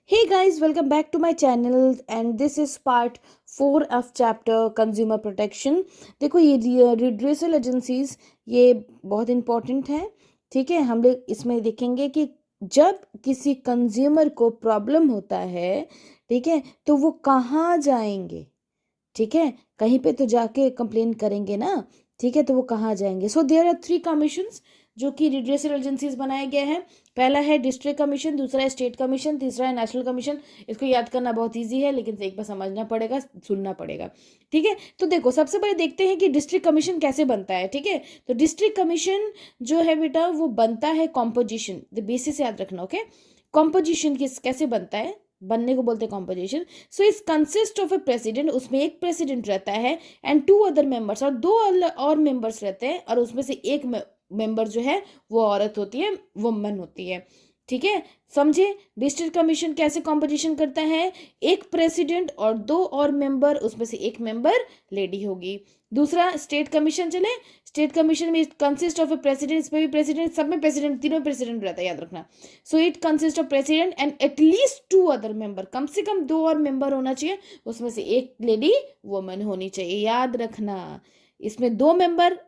Hey guys, welcome back to my channel and this is part 4 of chapter consumer protection। देखो ये redressal agencies ये बहुत important है। ठीक है, हम लोग इसमें देखेंगे कि जब किसी कंज्यूमर को प्रॉब्लम होता है, ठीक है, तो वो कहाँ जाएंगे। ठीक है, कहीं पे तो जाके कंप्लेन करेंगे ना। ठीक है, तो वो कहाँ जाएंगे। सो देयर आर 3 कमीशंस जो कि रिड्रेसल एजेंसीज बनाए गए हैं। पहला है डिस्ट्रिक्ट कमीशन, दूसरा है स्टेट कमीशन, तीसरा है नेशनल कमीशन। इसको याद करना बहुत इजी है, लेकिन एक बार समझना पड़ेगा, सुनना पड़ेगा। ठीक है, तो देखो सबसे पहले देखते हैं कि डिस्ट्रिक्ट कमीशन कैसे बनता है। ठीक है, तो डिस्ट्रिक्ट कमीशन जो है बेटा वो बनता है कॉम्पोजिशन, द बेसिस याद रखना। ओके, कॉम्पोजिशन किस कैसे बनता है, बनने को बोलते हैं कॉम्पोजिशन। सो इस कंसिस्ट ऑफ ए प्रेसिडेंट, उसमें एक प्रेसिडेंट रहता है एंड 2 अदर मेंबर्स, और 2 और मेंबर्स रहते हैं, और उसमें से एक मेंबर जो है वो औरत होती है, वुमन होती है। ठीक है, समझे। डिस्ट्रिक्ट कमीशन कैसे कॉम्पोजिशन करता है, एक प्रेसिडेंट और 2 और मेंबर, उसमें से एक मेंबर लेडी होगी। दूसरा स्टेट कमीशन चले, स्टेट कमीशन में कंसिस्ट ऑफ ए प्रेसिडेंट, इसमें भी प्रेसिडेंट, सब में प्रेसिडेंट, तीनों प्रेसिडेंट रहता है, याद रखना। So it consist of president and at least 2 other member, कम से कम 2 और मेंबर होना चाहिए, उसमें से एक लेडी वुमन होनी चाहिए, याद रखना। इसमें 2 मेंबर,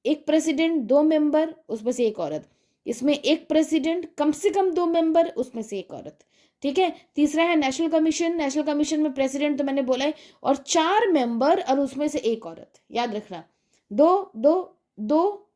एक प्रेसिडेंट, 2 मेंबर, उसमें से एक औरत। इसमें एक प्रेसिडेंट, कम से कम 2 मेंबर, उसमें से एक औरत। ठीक है, तीसरा है नेशनल कमीशन। नेशनल कमीशन में प्रेसिडेंट तो मैंने बोला है, और 4 मेंबर और उसमें से एक औरत, याद रखना। दो दो दो,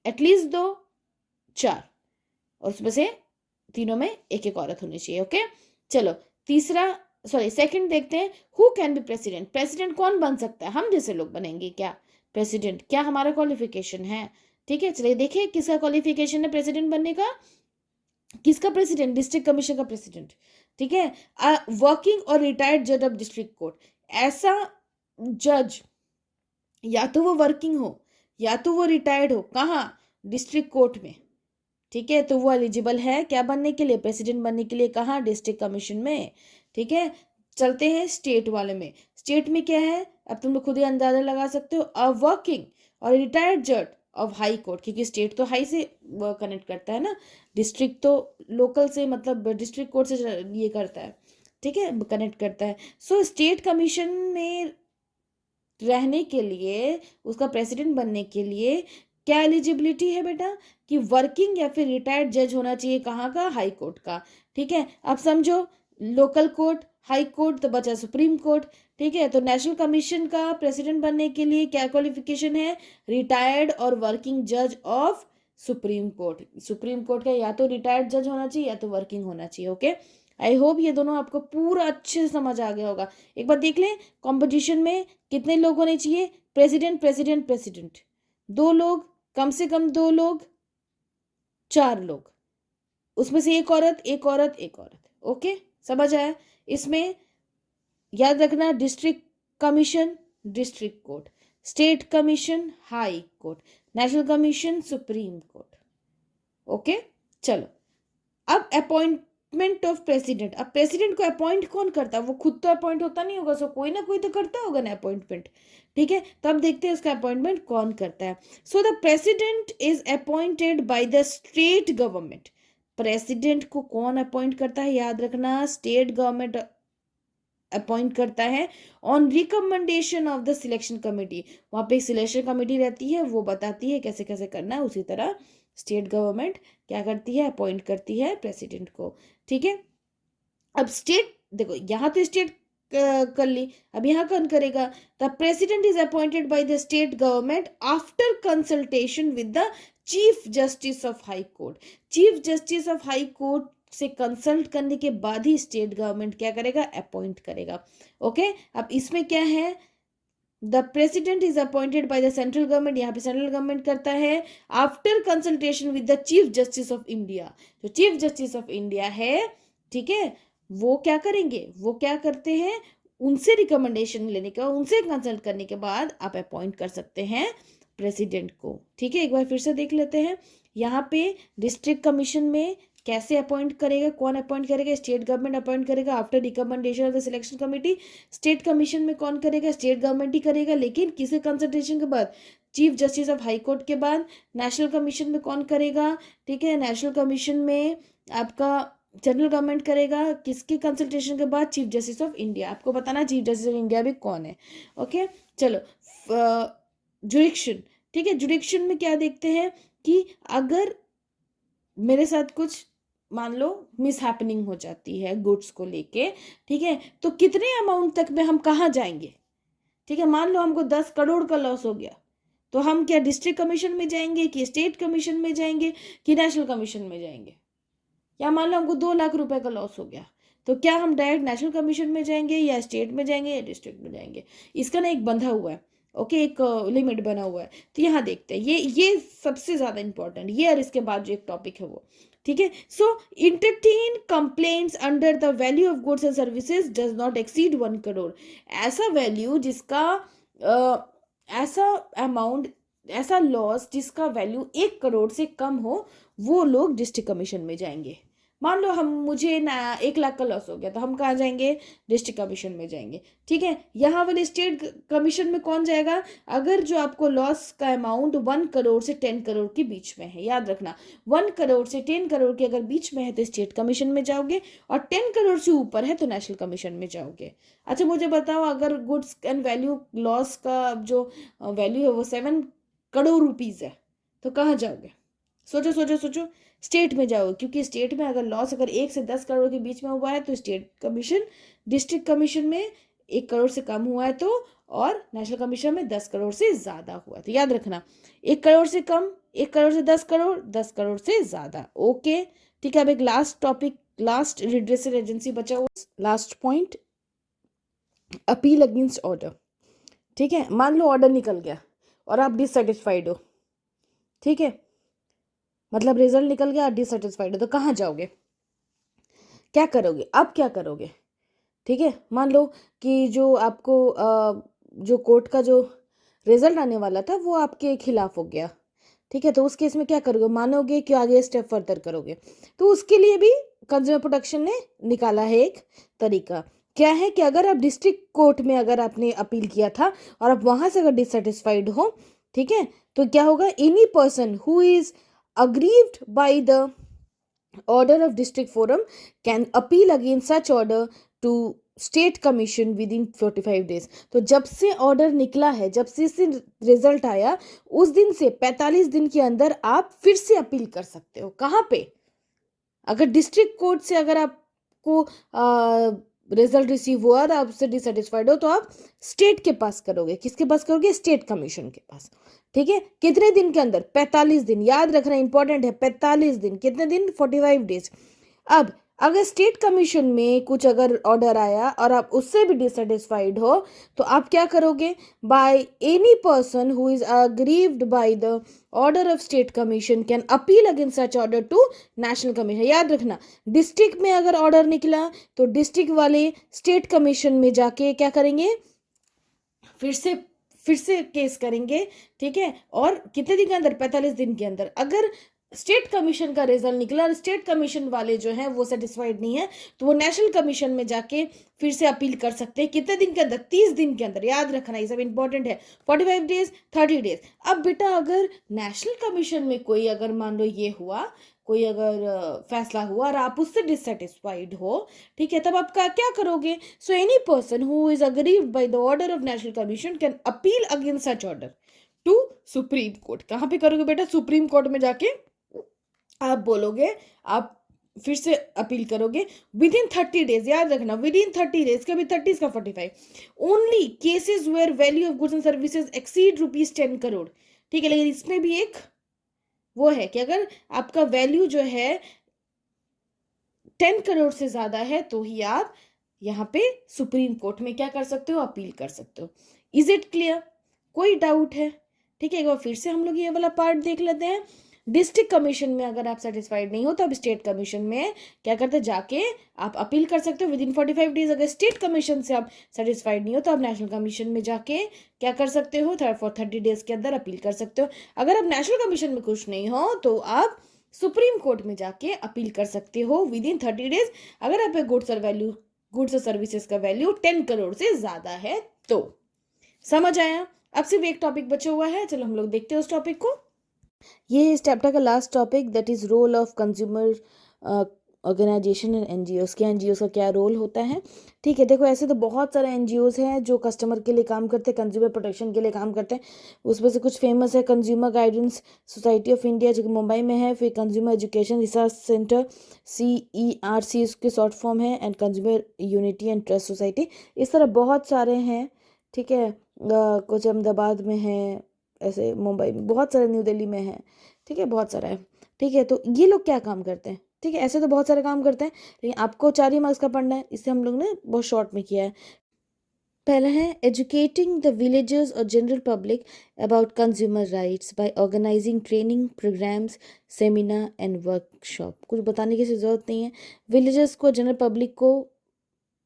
एटलीस्ट 2, 4, और उसमें से तीनों में एक एक औरत होनी चाहिए। ओके, चलो तीसरा, सॉरी सेकंड देखते हैं। Who can be president, president कौन बन सकता है, हम जैसे लोग बनेंगे क्या प्रेसिडेंट, क्या हमारा क्वालिफिकेशन है। ठीक है, चलिए देखिए किसका क्वालिफिकेशन है प्रेसिडेंट बनने का। किसका प्रेसिडेंट, डिस्ट्रिक्ट कमीशन का प्रेसिडेंट। ठीक है, वर्किंग और रिटायर्ड जज ऑफ डिस्ट्रिक्ट कोर्ट, ऐसा जज या तो वो वर्किंग हो या तो वो रिटायर्ड हो, कहाँ, डिस्ट्रिक्ट कोर्ट में। ठीक है, तो वो एलिजिबल है क्या बनने के लिए, प्रेसिडेंट बनने के लिए, कहाँ, डिस्ट्रिक्ट कमीशन में। ठीक है, चलते हैं स्टेट वाले में। स्टेट में क्या है, अब तुम लोग खुद ही अंदाजा लगा सकते हो, अ वर्किंग और रिटायर्ड जज ऑफ हाई कोर्ट, क्योंकि स्टेट तो हाई से कनेक्ट करता है ना, डिस्ट्रिक्ट तो लोकल से, मतलब डिस्ट्रिक्ट कोर्ट से ये करता है। ठीक है, कनेक्ट करता है। सो स्टेट कमीशन में रहने के लिए, उसका प्रेसिडेंट बनने के लिए क्या एलिजिबिलिटी है बेटा, कि वर्किंग या फिर रिटायर्ड जज होना चाहिए, कहाँ का, हाई कोर्ट का। ठीक है, अब समझो, लोकल कोर्ट, हाई कोर्ट, तो बचा सुप्रीम कोर्ट। ठीक है, तो नेशनल कमीशन का प्रेसिडेंट बनने के लिए क्या क्वालिफिकेशन है, रिटायर्ड और वर्किंग जज of supreme court. Supreme court का या तो रिटायर्ड जज होना चाहिए या तो वर्किंग होना चाहिए। ओके, आई होप ये दोनों आपको पूरा अच्छे से समझ आ गया होगा। एक बार देख लें, कॉम्पोजिशन में कितने लोग होने चाहिए, प्रेसिडेंट प्रेसिडेंट प्रेसिडेंट, 2 लोग, कम से कम 2 लोग, 4 लोग, उसमें से एक औरत एक औरत एक औरत। ओके, समझ आया। इसमें याद रखना, district commission district court, state commission high court, national commission supreme court. Okay, चलो अब अपॉइंटमेंट ऑफ प्रेसिडेंट। अब प्रेसिडेंट को अपॉइंट कौन करता है, वो खुद तो अपॉइंट होता नहीं होगा, सो कोई ना कोई तो करता होगा ना अपॉइंटमेंट। ठीक है, तो अब देखते हैं उसका अपॉइंटमेंट कौन करता है। So the president is appointed by the state government. President को कौन अपॉइंट करता है, याद रखना, स्टेट गवर्नमेंट अपॉइंट करता है, on recommendation of the selection committee. वहाँ पे एक सिलेक्शन कमेटी रहती है, वो बताती है कैसे कैसे करना है, उसी तरह स्टेट गवर्नमेंट क्या करती है, अपॉइंट करती है प्रेसिडेंट को। ठीक है, अब स्टेट देखो, यहाँ तो स्टेट कर ली, अब यहाँ कौन करेगा, the president is appointed by the state government after consultation with the chief justice of high court. Chief justice of high court से कंसल्ट करने के बाद ही स्टेट गवर्नमेंट क्या करेगा, अपॉइंट करेगा। ओके, अब इसमें क्या है, the president is appointed by the central government, यहाँ पे सेंट्रल गवर्नमेंट करता है, after consultation with the chief justice of India. जो चीफ जस्टिस ऑफ इंडिया है, ठीक है, वो क्या करेंगे, वो क्या करते हैं, उनसे रिकमेंडेशन लेने के बाद, उनसे कंसल्ट करने के बाद आप अपॉइंट कर सकते हैं प्रेसिडेंट को। ठीक है, एक बार फिर से देख लेते हैं। यहाँ पे डिस्ट्रिक्ट कमीशन में कैसे अपॉइंट करेगा, कौन अपॉइंट करेगा, स्टेट गवर्नमेंट अपॉइंट करेगा after recommendation of the selection committee. State commission में कौन करेगा, स्टेट गवर्नमेंट ही करेगा, लेकिन किसी कंसल्टेशन के बाद, chief justice of high court के बाद। नेशनल कमीशन में कौन करेगा, ठीक है, नेशनल कमीशन में आपका सेंट्रल गवर्नमेंट करेगा किसके कंसल्टेशन के बाद? Chief justice of India. आपको बताना चीफ जस्टिस ऑफ इंडिया भी कौन है। ओके चलो, जुडिक्शन। ठीक है, जुडिक्शन में क्या देखते हैं कि अगर मेरे साथ कुछ मान लो मिस हैपनिंग हो जाती है गुड्स को लेके, ठीक है, तो कितने अमाउंट तक में हम कहाँ जाएंगे? ठीक है, मान लो हमको 10 करोड़ का लॉस हो गया, तो हम क्या डिस्ट्रिक्ट कमीशन में जाएंगे कि स्टेट कमीशन में जाएंगे कि नेशनल कमीशन में जाएंगे? या मान लो हमको 2 लाख रुपए का लॉस हो गया, तो क्या हम डायरेक्ट नेशनल कमीशन में जाएंगे या स्टेट में जाएंगे या डिस्ट्रिक्ट में जाएंगे? इसका ना एक बंधा हुआ है, ओके, एक लिमिट बना हुआ है। तो यहाँ देखते हैं, ये सबसे ज्यादा इंपॉर्टेंट, ये और इसके बाद जो एक टॉपिक है वो। ठीक है, so entertain complaints under the value of goods and services does not exceed 1 crore. ऐसा वैल्यू जिसका ऐसा अमाउंट, ऐसा लॉस जिसका वैल्यू 1 करोड़ से कम हो, वो लोग डिस्ट्रिक्ट कमीशन में जाएंगे। मान लो हम मुझे ना 1 लाख का लॉस हो गया, तो हम कहाँ जाएंगे? डिस्ट्रिक्ट कमीशन में जाएंगे। ठीक है, यहाँ वाले स्टेट कमीशन में कौन जाएगा? अगर जो आपको लॉस का अमाउंट 1 करोड़ से 10 करोड़ के बीच में है, याद रखना 1 करोड़ से 10 करोड़ के अगर बीच में है तो स्टेट कमीशन में जाओगे, और 10 करोड़ से ऊपर है तो नेशनल कमीशन में जाओगे। अच्छा मुझे बताओ, अगर गुड्स एंड वैल्यू लॉस का जो वैल्यू है वो 7 करोड़ रुपीज है, तो कहाँ जाओगे? सोचो सोचो सोचो। स्टेट में जाओगे, क्योंकि स्टेट में अगर लॉस अगर 1 से 10 करोड़ के बीच में हुआ है तो स्टेट कमीशन, डिस्ट्रिक्ट कमीशन में 1 करोड़ से कम हुआ है तो, और नेशनल कमीशन में 10 करोड़ से ज्यादा हुआ है। तो याद रखना 1 करोड़ से कम, 1 करोड़ से 10 करोड़, 10 करोड़ से ज्यादा। ओके ठीक है, अब एक last topic, last redressal agency बचा हुआ, last point, appeal against order. ठीक है, मान लो ऑर्डर निकल गया और आप डिससेटिस्फाइड हो, ठीक है, मतलब रिजल्ट निकल गया, डिससेटिस्फाइड हो, तो कहाँ जाओगे? क्या करोगे? अब क्या करोगे? ठीक है, मान लो कि जो आपको जो कोर्ट का जो रिजल्ट आने वाला था वो आपके खिलाफ हो गया, ठीक है, तो उस केस में क्या करोगे? मानोगे कि आगे स्टेप फर्दर करोगे? तो उसके लिए भी कंज्यूमर प्रोटेक्शन ने निकाला है एक तरीका। क्या है कि अगर आप डिस्ट्रिक्ट कोर्ट में अगर आपने अपील किया था और आप वहां से अगर डिससेटिस्फाइड हो, ठीक है, तो क्या होगा? Any person who is aggrieved by the order of district forum can appeal against such order to state commission with in 45 days. तो जब से ऑर्डर निकला है, जब से रिजल्ट आया, उस दिन से 45 दिन के अंदर आप फिर से अपील कर सकते हो। कहाँ पे? अगर डिस्ट्रिक्ट कोर्ट से अगर आपको रिजल्ट रिसीव हुआ और आपसे डिससेटिस्फाइड हो, तो आप स्टेट के पास करोगे। किसके पास करोगे? स्टेट कमीशन के पास। ठीक है, कितने दिन के अंदर? 45 दिन। याद रखना इंपॉर्टेंट है, 45 दिन। कितने दिन? 45 डेज। अब अगर स्टेट कमीशन में कुछ अगर ऑर्डर आया और आप उससे भी डिससेटिस्फाइड हो, तो आप क्या करोगे? By any person who is aggrieved by the order of state commission can appeal against such order to national commission. याद रखना, डिस्ट्रिक्ट में अगर ऑर्डर निकला तो डिस्ट्रिक्ट वाले स्टेट कमीशन में जाके क्या करेंगे? फिर से केस करेंगे। ठीक है, और कितने दिन के अंदर? 45 दिन के अंदर। अगर स्टेट कमीशन का रिजल्ट निकला और स्टेट कमीशन वाले जो हैं वो सेटिस्फाइड नहीं है, तो वो नेशनल कमीशन में जाके फिर से अपील कर सकते हैं। कितने दिन के अंदर? 30 दिन के अंदर। याद रखना ये सब इंपॉर्टेंट है। 45 डेज, 30 डेज। अब बेटा अगर नेशनल कमीशन में कोई अगर मान लो ये हुआ, कोई अगर फैसला हुआ और आप उससे डिससेटिस्फाइड हो, ठीक है, तब आप क्या करोगे? So any person who is aggrieved by the order of national commission can appeal against such order to supreme court. कहाँ पे करोगे बेटा? सुप्रीम कोर्ट में जाके आप बोलोगे, आप फिर से अपील करोगे विद इन 30 डेज। याद रखना विद इन 30 डेज, कभी 30 का 45। Only cases where value of goods and services exceed ₹10 crore. ठीक है, लेकिन इसमें भी एक वो है कि अगर आपका वैल्यू जो है 10 करोड़ से ज्यादा है, तो ही आप यहाँ पे सुप्रीम कोर्ट में क्या कर सकते हो? अपील कर सकते हो। Is it clear? कोई डाउट है? ठीक है, एक बार फिर से हम लोग ये वाला पार्ट देख लेते हैं। डिस्ट्रिक्ट कमीशन में अगर आप सेटिस्फाइड नहीं हो तो अब स्टेट कमीशन में क्या करते हैं? जाके आप अपील कर सकते हो विद इन 45 डेज। अगर स्टेट कमीशन से आप सेटिस्फाइड नहीं हो तो आप नेशनल कमीशन में जाके क्या कर सकते हो? 30 डेज के अंदर अपील कर सकते हो। अगर आप नेशनल कमीशन में खुश नहीं हो तो आप सुप्रीम कोर्ट में जाके अपील कर सकते हो विद इन 30 डेज, अगर आप गुड्स और सर्विसेज का वैल्यू 10 करोड़ से ज्यादा है तो। समझ आया? अब सिर्फ एक टॉपिक बचा हुआ है, चलो हम लोग देखते हैं उस टॉपिक को। ये इस चैप्टर का last topic, that is role of consumer organisation and NGOs के, एनजीओज का क्या रोल होता है। ठीक है, देखो ऐसे तो बहुत सारे एनजीओज हैं जो कस्टमर के लिए काम करते हैं, कंज्यूमर प्रोटेक्शन के लिए काम करते हैं। उसमें से कुछ फेमस है consumer guidance society of India जो कि मुंबई में है, फिर consumer education research centre CERC उसकी शॉर्ट फॉर्म है, and consumer unity and trust society. इस तरह बहुत सारे हैं। ठीक है, कुछ अहमदाबाद में है, ऐसे मुंबई में बहुत सारे, न्यू दिल्ली में है। ठीक है, बहुत सारा है। ठीक है, तो ये लोग क्या काम करते हैं। ठीक है, ऐसे तो बहुत सारे काम करते हैं, लेकिन आपको 4 ही मार्क्स का पढ़ना है, इससे हम लोग ने बहुत शॉर्ट में किया है। पहला है एजुकेटिंग द विलेजर्स और general public about consumer rights by organising training programmes, seminar and workshop. कुछ बताने की ज़रूरत नहीं है। विलेजर्स को, जनरल पब्लिक को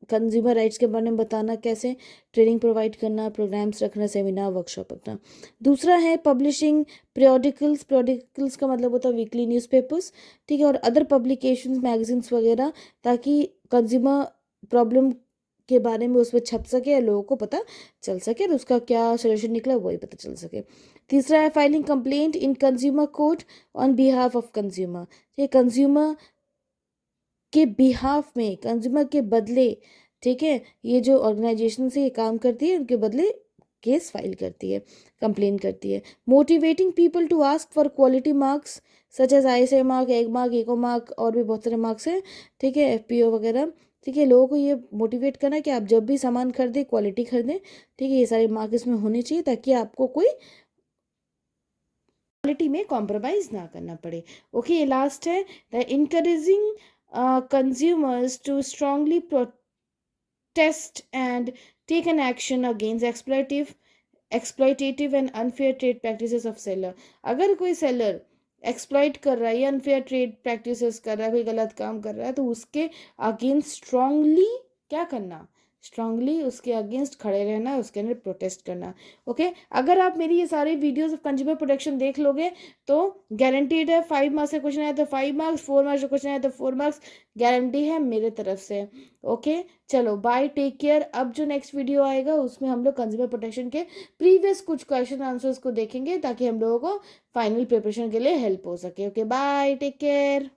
कंज्यूमर राइट्स के बारे में बताना, कैसे ट्रेनिंग प्रोवाइड करना, प्रोग्राम्स रखना, सेमिनार वर्कशॉप रखना। दूसरा है पब्लिशिंग periodicals। periodicals का मतलब होता है वीकली न्यूज़पेपर्स। ठीक है, और अदर पब्लिकेशंस, मैगजीन्स वगैरह, ताकि कंज्यूमर प्रॉब्लम के बारे में उसमें छप सके और लोगों को पता चल सके, और उसका क्या सोल्यूशन निकला वही पता चल सके। तीसरा है filing complaint in consumer court on behalf of consumer. ये कंज्यूमर के बिहाफ में, कंज्यूमर के बदले, ठीक है, ये जो ऑर्गेनाइजेशन से ये काम करती है उनके बदले केस फाइल करती है, कंप्लेन करती है। Motivating people to ask for quality marks such as ISI mark, Agmark, eco mark, और भी बहुत सारे मार्क्स हैं। ठीक है, FPO वगैरह। ठीक है, लोगों को ये मोटिवेट करना कि आप जब भी सामान खरीदें क्वालिटी खरीदें। ठीक है, ये सारे मार्क इसमें होने चाहिए ताकि आपको कोई क्वालिटी में कॉम्प्रोमाइज ना करना पड़े। ओके, ये लास्ट है the encouraging consumers to strongly protest and take an action against exploitative and unfair trade practices of seller। अगर कोई सेलर एक्सप्लॉइट कर रहा है या अनफेयर ट्रेड प्रैक्टिसेस कर रहा है, कोई गलत काम कर रहा है, तो उसके अगेंस्ट स्ट्रांगली क्या करना, स्ट्रांगली उसके अगेंस्ट खड़े रहना, उसके अंदर प्रोटेस्ट करना। ओके, अगर आप मेरी ये सारी वीडियोस ऑफ कंज्यूमर प्रोटेक्शन देख लोगे तो गारंटीड है 5 मार्क्स का क्वेश्चन आया तो 5 मार्क्स, 4 मार्क्स का क्वेश्चन आया तो 4 मार्क्स, गारंटी है मेरे तरफ से। ओके, चलो बाय, टेक केयर। अब जो नेक्स्ट वीडियो आएगा उसमें हम लोग कंज्यूमर प्रोटेक्शन के प्रीवियस कुछ क्वेश्चन आंसर्स को देखेंगे ताकि हम लोगों को फाइनल प्रिपरेशन के लिए हेल्प हो सके। Okay, bye, take care.